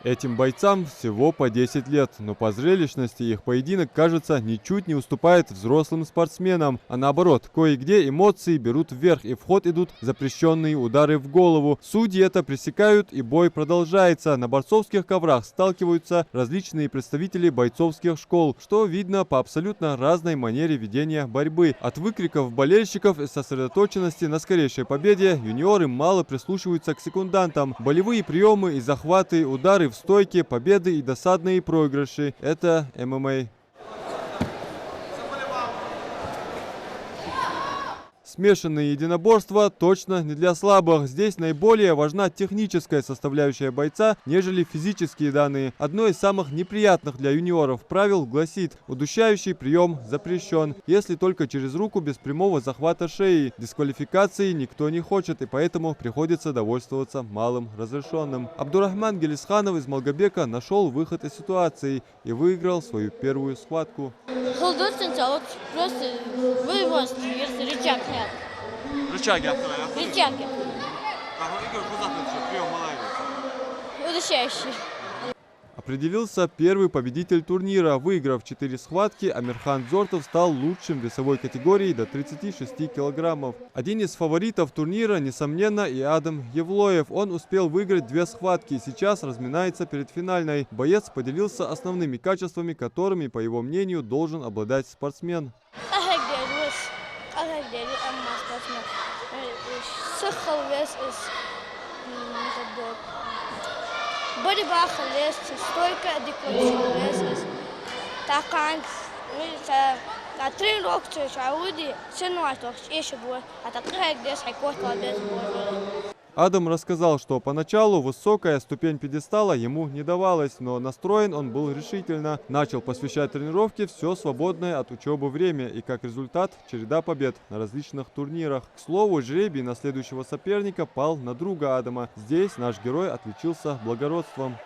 Этим бойцам всего по 10 лет, но по зрелищности их поединок, кажется, ничуть не уступает взрослым спортсменам, а наоборот, кое-где эмоции берут вверх и в ход идут запрещенные удары в голову. Судьи это пресекают, и бой продолжается. На борцовских коврах сталкиваются различные представители бойцовских школ, что видно по абсолютно разной манере ведения борьбы. От выкриков болельщиков и сосредоточенности на скорейшей победе юниоры мало прислушиваются к секундантам. Болевые приемы и захваты, удары в стойке, победы и досадные проигрыши – это ММА. Смешанные единоборства точно не для слабых. Здесь наиболее важна техническая составляющая бойца, нежели физические данные. Одно из самых неприятных для юниоров правил гласит: удушающий прием запрещен, если только через руку без прямого захвата шеи. Дисквалификации никто не хочет, и поэтому приходится довольствоваться малым разрешенным. Абдурахман Гелисханов из Малгобека нашел выход из ситуации и выиграл свою первую схватку. Просто вывоз, рычаг нет. Рычаги Рычаги. Удушающий. Определился первый победитель турнира. Выиграв 4 схватки, Амирхан Зортов стал лучшим в весовой категории до 36 килограммов. Один из фаворитов турнира, несомненно, и Адам Евлоев. Он успел выиграть 2 схватки и сейчас разминается перед финальной. Боец поделился основными качествами, которыми, по его мнению, должен обладать спортсмен. Борьба хлест, стойка адекватность, такан, на тренировки, шауди, сенуатов, еще будет, а так как здесь хайкотка без боли. Адам рассказал, что поначалу высокая ступень пьедестала ему не давалась, но настроен он был решительно. Начал посвящать тренировке все свободное от учебы время и, как результат, череда побед на различных турнирах. К слову, жребий на следующего соперника пал на друга Адама. Здесь наш герой отличился благородством.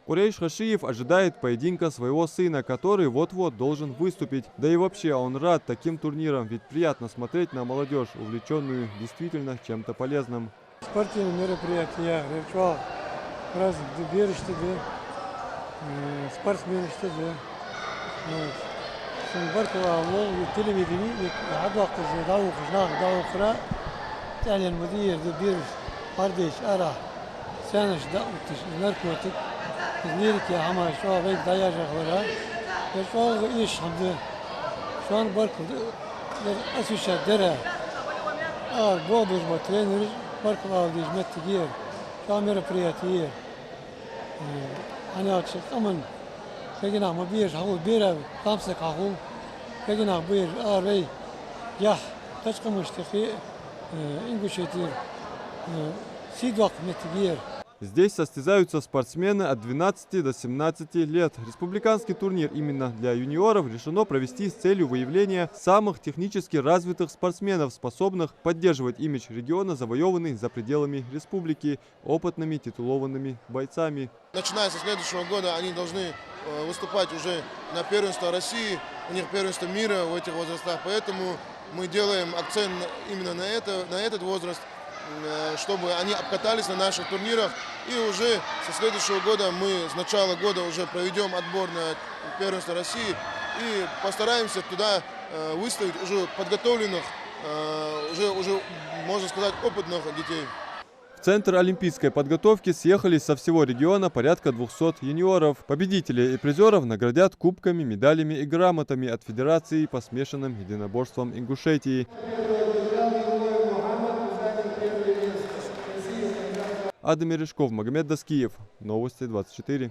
Курейш Хашиев ожидает поединка своего сына, который вот-вот должен выступить. Да и вообще он рад таким турнирам, ведь приятно смотреть на молодежь, увлеченную действительно чем-то полезным. Спортивные мероприятия, ритуал, разных бережьте, спортсмены, что да. Баркова, телевидение, عضوك زداو خشناق داو خرا تاني المدير دبير فرديش أرى سانش داوتش نركوتك نيرك يا حما شو بيك دايا جغورا شو إيش حمد شو أنا بركو أسوش درا بوبز بترينر بركو أوديش متجير شو مربرياتير أنا أكشف أمن كنا ما بير هو بير خمسة كهو كنا بير أري يا تشكو مشتكي إنجوشيتير سيدوك متجير. Здесь состязаются спортсмены от 12 до 17 лет. Республиканский турнир именно для юниоров решено провести с целью выявления самых технически развитых спортсменов, способных поддерживать имидж региона, завоеванный за пределами республики, опытными титулованными бойцами. Начиная со следующего года они должны выступать уже на первенство России, у них первенство мира в этих возрастах, поэтому мы делаем акцент именно на этот возраст, чтобы они обкатались на наших турнирах. И уже со следующего года мы с начала года уже проведем отбор на первенство России и постараемся туда выставить уже подготовленных, уже можно сказать, опытных детей. В Центр олимпийской подготовки съехались со всего региона порядка 200 юниоров. Победителей и призеров наградят кубками, медалями и грамотами от Федерации по смешанным единоборствам Ингушетии. Адам Мережков, Магомед Даскиев. Новости 24.